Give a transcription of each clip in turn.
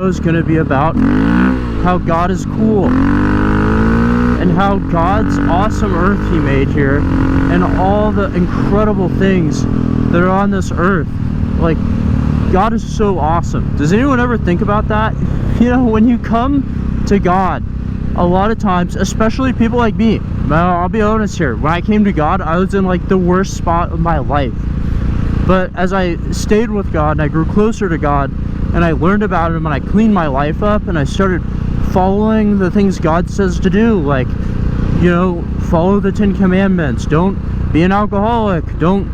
is going to be about how God is cool and how God's awesome earth he made here and all the incredible things that are on this earth. Like, God is so awesome. Does anyone ever think about that? You know, when you come to God, a lot of times, especially people like me, I'll be honest here, when I came to God, I was in like the worst spot of my life. But as I stayed with God and I grew closer to God and I learned about him and I cleaned my life up and I started following the things God says to do, like, you know, follow the 10 commandments, don't be an alcoholic, don't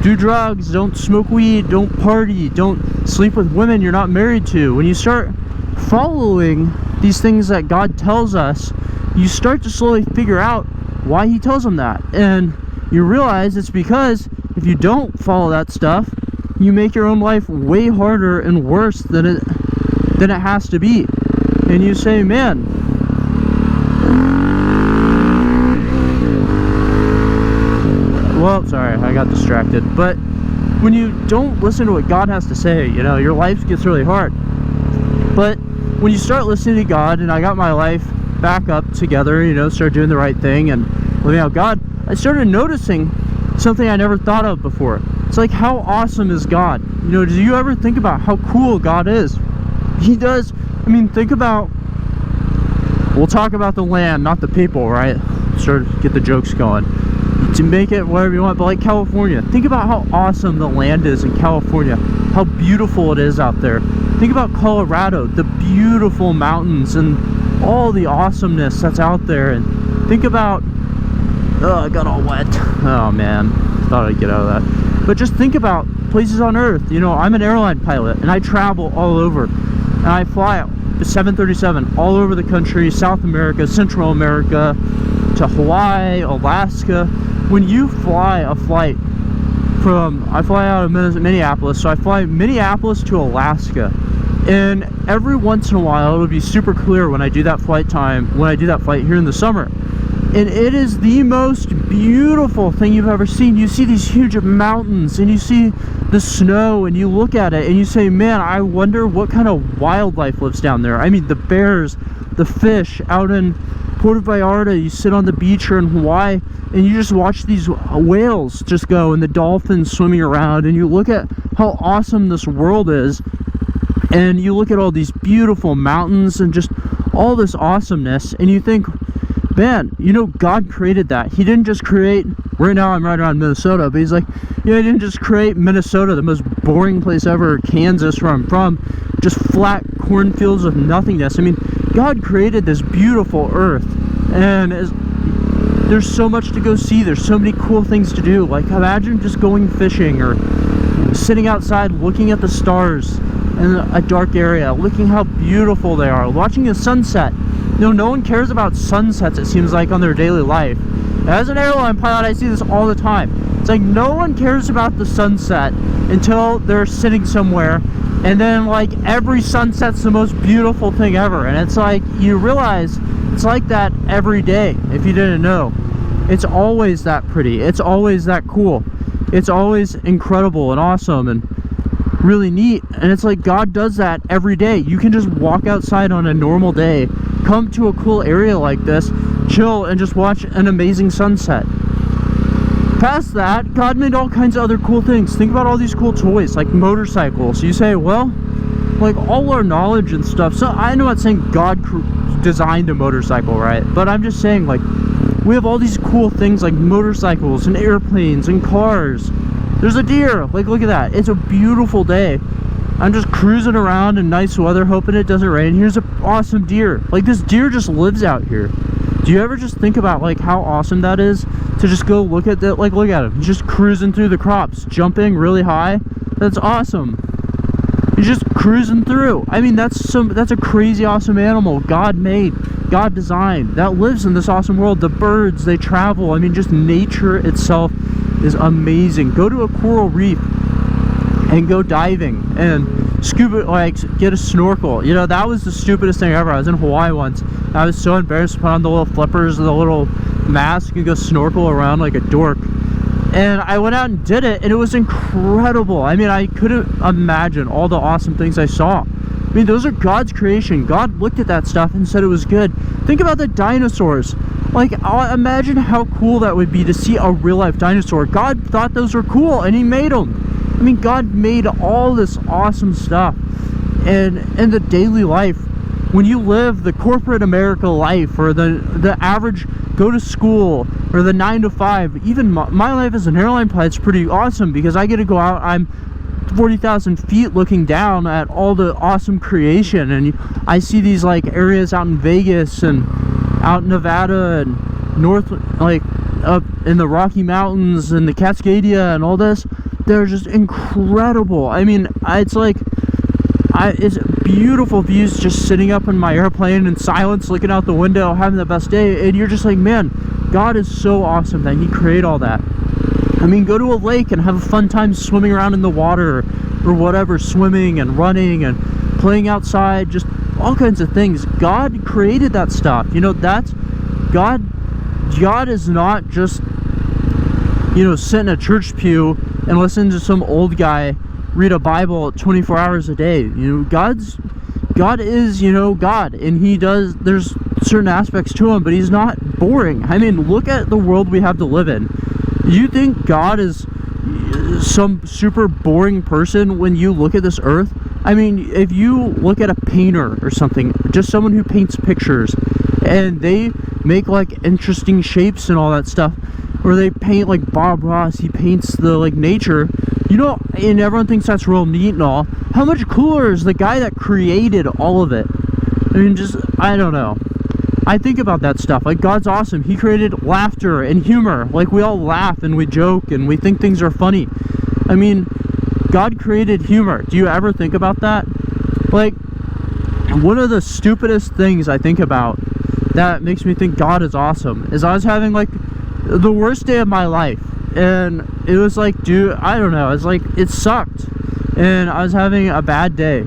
do drugs, don't smoke weed, don't party, don't sleep with women you're not married to. When you start following these things that God tells us, you start to slowly figure out why he tells them that, and you realize it's because if you don't follow that stuff, you make your own life way harder and worse than it has to be. And you say, man, well, sorry, I got distracted. But when you don't listen to what God has to say, you know, your life gets really hard. But when you start listening to God, and I got my life back up together, you know, started doing the right thing and living out God, I started noticing something I never thought of before. It's like, how awesome is God? You know, do you ever think about how cool God is? He does. I mean, think about, we'll talk about the land, not the people, right? Start to get the jokes going. To make it whatever you want, but like California, think about how awesome the land is in California, how beautiful it is out there. Think about Colorado, the beautiful mountains and all the awesomeness that's out there. And think about, oh, I got all wet. Oh man, thought I'd get out of that. But just think about places on earth. You know, I'm an airline pilot and I travel all over, and I fly the 737 all over the country, South America, Central America, to Hawaii, Alaska. When you fly a flight from, I fly out of Minneapolis, so I fly Minneapolis to Alaska, and every once in a while it'll be super clear when I do that flight here in the summer, and it is the most beautiful thing you've ever seen. You see these huge mountains and you see the snow and you look at it and you say, man, I wonder what kind of wildlife lives down there. I mean, the bears, the fish out in Puerto Vallarta, you sit on the beach here in Hawaii and you just watch these whales just go and the dolphins swimming around, and you look at how awesome this world is, and you look at all these beautiful mountains and just all this awesomeness, and you think, man, you know, God created that. He didn't just create, right now I'm right around Minnesota, but he's like, you know, he didn't just create Minnesota, the most boring place ever, Kansas, where I'm from, just flat cornfields of nothingness. I mean, God created this beautiful earth, and there's so much to go see. There's so many cool things to do. Like, imagine just going fishing or sitting outside looking at the stars in a dark area, looking how beautiful they are, watching a sunset. You know, no one cares about sunsets, it seems like, on their daily life. As an airline pilot, I see this all the time. It's like, no one cares about the sunset until they're sitting somewhere, and then like every sunset's the most beautiful thing ever. And it's like, you realize it's like that every day. If you didn't know, it's always that pretty, it's always that cool, it's always incredible and awesome and really neat. And it's like, God does that every day. You can just walk outside on a normal day, come to a cool area like this, chill, and just watch an amazing sunset. Past that, God made all kinds of other cool things. Think about all these cool toys, like motorcycles. You say, well, like, all our knowledge and stuff, so I'm not saying God designed a motorcycle, right? But I'm just saying, like, we have all these cool things like motorcycles and airplanes and cars. There's a deer, like, look at that. It's a beautiful day. I'm just cruising around in nice weather, hoping it doesn't rain. Here's an awesome deer. Like, this deer just lives out here. Do you ever just think about, like, how awesome that is to just go look at that? Like, look at him. He's just cruising through the crops, jumping really high. That's awesome. He's just cruising through. I mean, that's a crazy awesome animal God made, God designed, that lives in this awesome world. The birds, they travel. I mean, just nature itself is amazing. Go to a coral reef and go diving and scuba, like, get a snorkel. You know, that was the stupidest thing ever. I was in Hawaii once. I was so embarrassed to put on the little flippers and the little mask and go snorkel around like a dork. And I went out and did it, and it was incredible. I mean, I couldn't imagine all the awesome things I saw. I mean, those are God's creation. God looked at that stuff and said it was good. Think about the dinosaurs. Like, imagine how cool that would be to see a real-life dinosaur. God thought those were cool, and he made them. I mean, God made all this awesome stuff. And in the daily life, when you live the corporate America life, or the average go to school, or the 9 to 5, even my life as an airline pilot is pretty awesome, because I get to go out, I'm 40,000 feet looking down at all the awesome creation, and I see these like areas out in Vegas and out in Nevada and north, like up in the Rocky Mountains and the Cascadia and all this. They're just incredible. I mean, it's like, it's beautiful views, just sitting up in my airplane in silence, looking out the window, having the best day, and you're just like, man, God is so awesome that he created all that. I mean, go to a lake and have a fun time swimming around in the water, or whatever, swimming and running and playing outside, just all kinds of things. God created that stuff. You know, that's God. God is not just, you know, sit in a church pew and listen to some old guy read a Bible 24 hours a day. You know, God is, you know, God, and he does, there's certain aspects to him, but he's not boring. I mean, look at the world we have to live in. You think God is some super boring person when you look at this earth? I mean, if you look at a painter or something, just someone who paints pictures, and they make like interesting shapes and all that stuff, or they paint like Bob Ross, he paints the like nature, you know, and everyone thinks that's real neat and all. How much cooler is the guy that created all of it? I mean, just, I don't know. I think about that stuff. Like, God's awesome. He created laughter and humor. Like, we all laugh and we joke and we think things are funny. I mean, God created humor. Do you ever think about that? Like, one of the stupidest things I think about that makes me think God is awesome is I was having like the worst day of my life, and it was like, dude, I don't know, it's like, it sucked, and I was having a bad day,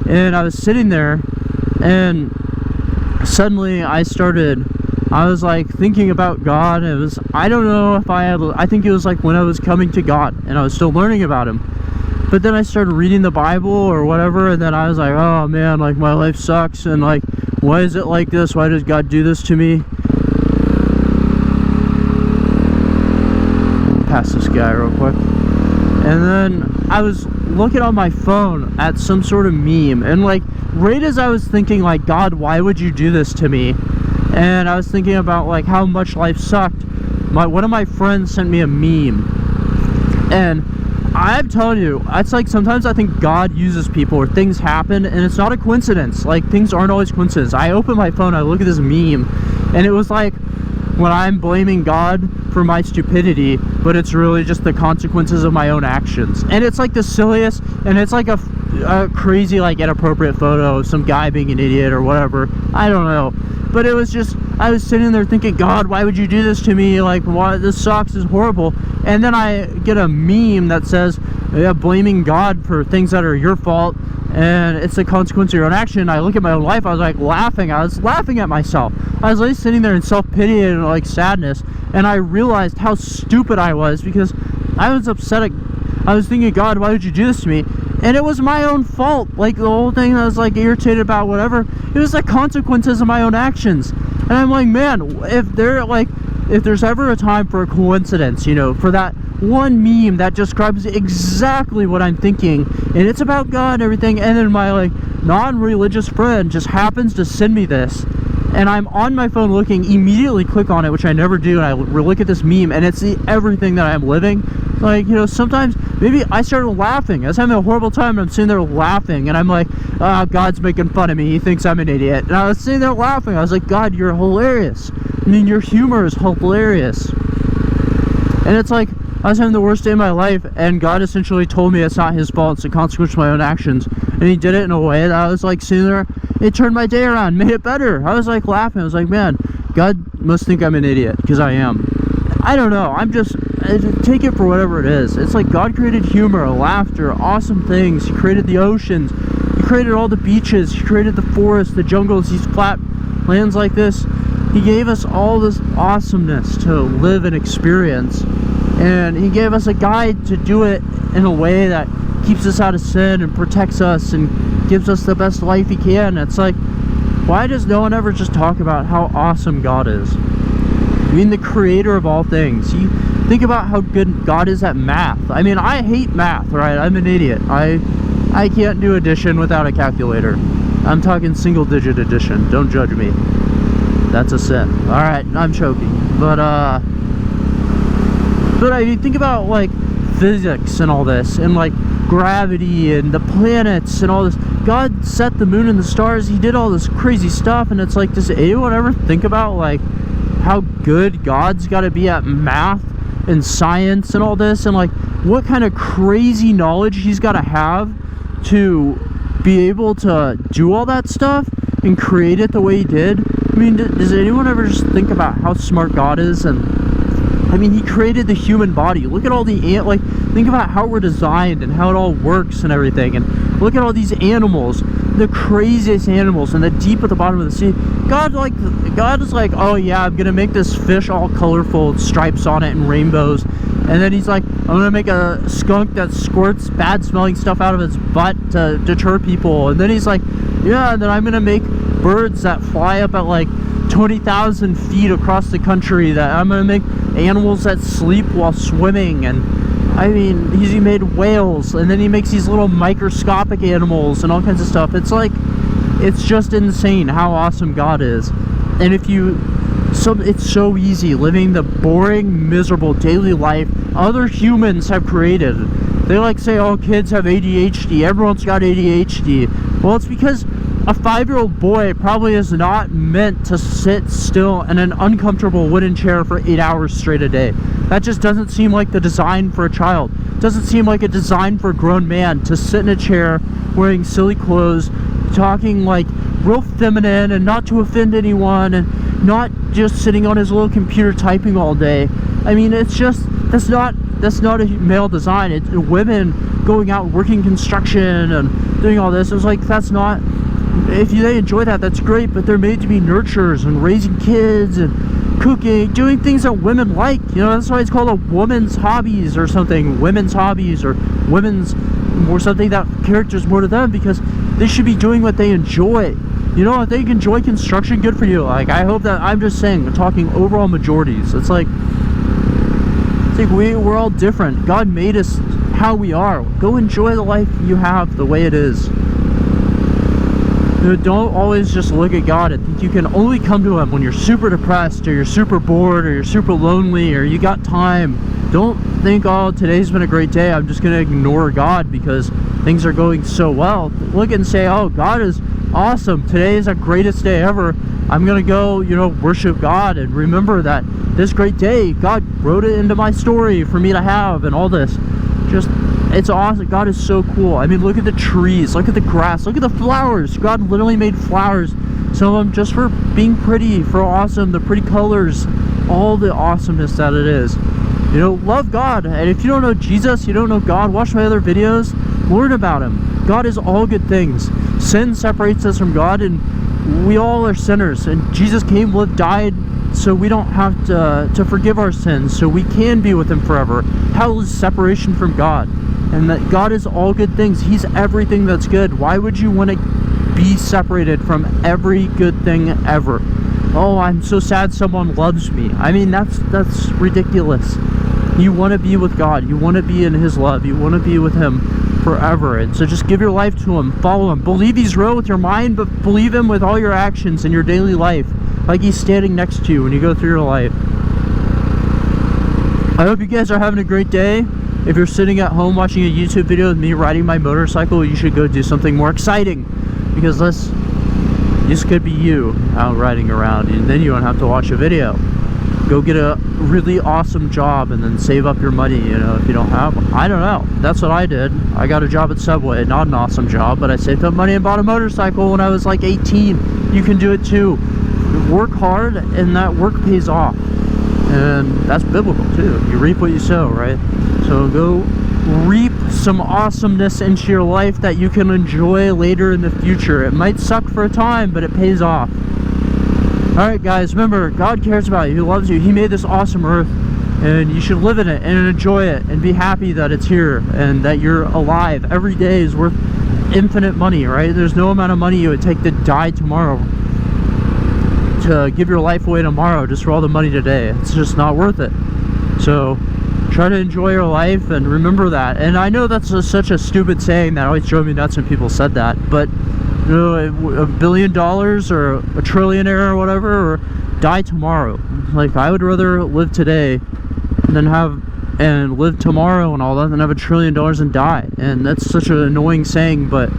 and I was sitting there, and suddenly I was like thinking about God. And it was, I don't know if I think it was like when I was coming to God and I was still learning about him. But then I started reading the Bible or whatever, and then I was like, oh man, like my life sucks, and like, why is it like this? Why does God do this to me? Pass this guy real quick. And then I was looking on my phone at some sort of meme, and like right as I was thinking like, God, why would you do this to me? And I was thinking about like how much life sucked. One of my friends sent me a meme, and I'm telling you, it's like sometimes I think God uses people or things happen and it's not a coincidence. Like, things aren't always coincidence. I open my phone, I look at this meme, and it was like when I'm blaming God for my stupidity, but it's really just the consequences of my own actions. And it's like the silliest, and it's like a crazy, like inappropriate photo of some guy being an idiot or whatever. I don't know. But it was just, I was sitting there thinking, God, why would you do this to me? Like, why, this sucks, this is horrible. And then I get a meme that says, yeah, blaming God for things that are your fault, and it's the consequence of your own action. I look at my own life, I was like laughing. I was laughing at myself. I was like sitting there in self-pity and like sadness, and I realized how stupid I was, because I was upset. I was thinking, God, why would you do this to me? And it was my own fault. Like, the whole thing I was like irritated about, whatever, it was the consequences of my own actions. And I'm like, man, if there's ever a time for a coincidence, you know, for that one meme that describes exactly what I'm thinking, and it's about God and everything, and then my like non-religious friend just happens to send me this, and I'm on my phone looking, immediately click on it, which I never do, and I look at this meme, and it's everything that I'm living. Like, you know, sometimes maybe I started laughing. I was having a horrible time, and I'm sitting there laughing, and I'm like, oh, God's making fun of me, he thinks I'm an idiot. And I was sitting there laughing. I was like, God, you're hilarious. I mean, your humor is hilarious. And it's like, I was having the worst day of my life, and God essentially told me it's not his fault, it's a consequence of my own actions. And he did it in a way that I was like sitting there, it turned my day around, made it better. I was like laughing. I was like, man, God must think I'm an idiot, because I am. I don't know, I'm just, take it for whatever it is. It's like God created humor, laughter, awesome things. He created the oceans, he created all the beaches, he created the forests, the jungles, these flat lands like this. He gave us all this awesomeness to live and experience, and he gave us a guide to do it in a way that keeps us out of sin and protects us and gives us the best life he can. It's like, why does no one ever just talk about how awesome God is? I mean, the creator of all things. You think about how good God is at math. I mean, I hate math, right? I'm an idiot. I can't do addition without a calculator. I'm talking single digit addition. Don't judge me. That's a sin. Alright, I'm choking. But I mean, think about like physics and all this, and like gravity and the planets and all this. God set the moon and the stars. He did all this crazy stuff, and it's like, does anyone ever think about like how good God's got to be at math and science and all this, and like what kind of crazy knowledge he's got to have to be able to do all that stuff and create it the way he did? I mean, does anyone ever just think about how smart God is? And I mean, he created the human body. Look at all the like, think about how we're designed and how it all works and everything. And look at all these animals, the craziest animals, and the deep at the bottom of the sea. God is like, oh yeah, I'm gonna make this fish all colorful, stripes on it and rainbows. And then he's like, I'm gonna make a skunk that squirts bad smelling stuff out of its butt to deter people. And then he's like, yeah, and then I'm gonna make birds that fly up at like 20,000 feet across the country. That I'm gonna make animals that sleep while swimming. And I mean, he made whales, and then he makes these little microscopic animals and all kinds of stuff. It's like, it's just insane how awesome God is. And if you, it's so easy living the boring, miserable daily life other humans have created. They like say, oh, kids have ADHD, everyone's got ADHD. Well, it's because a 5-year-old boy probably is not meant to sit still in an uncomfortable wooden chair for 8 hours straight a day. That just doesn't seem like the design for a child. It doesn't seem like a design for a grown man to sit in a chair wearing silly clothes, talking like real feminine and not to offend anyone, and not just sitting on his little computer typing all day. I mean, it's just, that's not a male design. It's women going out working construction and doing all this. It's like, that's not, if they enjoy that, that's great, but they're made to be nurturers and raising kids and cooking, doing things that women like. You know, that's why it's called a woman's hobbies or something, women's hobbies, or women's, or something that characters more to them, because they should be doing what they enjoy. You know, if they enjoy construction, good for you. Like, I hope that, I'm just saying, I'm talking overall majorities. It's like we're all different. God made us how we are. Go enjoy the life you have the way it is. You know, don't always just look at God and think you can only come to him when you're super depressed, or you're super bored, or you're super lonely, or you got time. Don't think, oh, today's been a great day, I'm just going to ignore God because things are going so well. Look and say, oh, God is awesome. Today is the greatest day ever. I'm going to go, you know, worship God and remember that this great day, God wrote it into my story for me to have, and all this. Just, it's awesome. God is so cool. I mean, look at the trees, look at the grass, look at the flowers. God literally made flowers, some of them just for being pretty, for awesome, the pretty colors, all the awesomeness that it is. You know, love God. And if you don't know Jesus, you don't know God, watch my other videos, learn about him. God is all good things. Sin separates us from God, and we all are sinners, and Jesus came, lived, died, so we don't have to forgive our sins, so we can be with him forever. Hell is separation from God, and that God is all good things. He's everything that's good. Why would you want to be separated from every good thing ever? Oh, I'm so sad someone loves me. I mean, that's ridiculous. You want to be with God. You want to be in his love. You want to be with him forever. And so just give your life to him. Follow him. Believe he's real with your mind, but believe him with all your actions in your daily life, like he's standing next to you when you go through your life. I hope you guys are having a great day. If you're sitting at home watching a YouTube video with me riding my motorcycle, you should go do something more exciting, because this could be you out riding around, and then you don't have to watch a video. Go get a really awesome job and then save up your money, you know, if you don't have one. I don't know. That's what I did. I got a job at Subway. Not an awesome job, but I saved up money and bought a motorcycle when I was like 18. You can do it too. Work hard, and that work pays off. And that's biblical too. You reap what you sow, right? So go reap some awesomeness into your life that you can enjoy later in the future. It might suck for a time, but it pays off. Alright guys, remember, God cares about you. He loves you. He made this awesome earth, and you should live in it and enjoy it and be happy that it's here and that you're alive. Every day is worth infinite money, right? There's no amount of money it would take to die tomorrow, to give your life away tomorrow just for all the money today. It's just not worth it. So try to enjoy your life and remember that. And I know that's such a stupid saying that always drove me nuts when people said that, but you know, $1 billion or a trillionaire or whatever, or die tomorrow. Like, I would rather live today than live tomorrow and all that than have $1 trillion and die. And that's such an annoying saying, but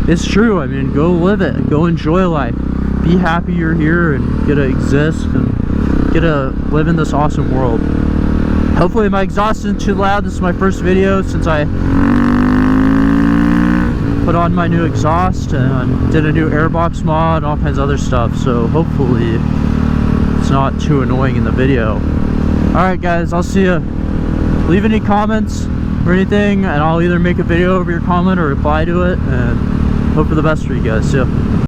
it's true. I mean, go live it, go enjoy life, be happy you're here and get to exist and get to live in this awesome world. Hopefully my exhaust isn't too loud. This is my first video since I put on my new exhaust and did a new airbox mod, all kinds of other stuff, so hopefully it's not too annoying in the video. Alright guys, I'll see you. Leave any comments or anything and I'll either make a video over your comment or reply to it, and hope for the best for you guys. See ya.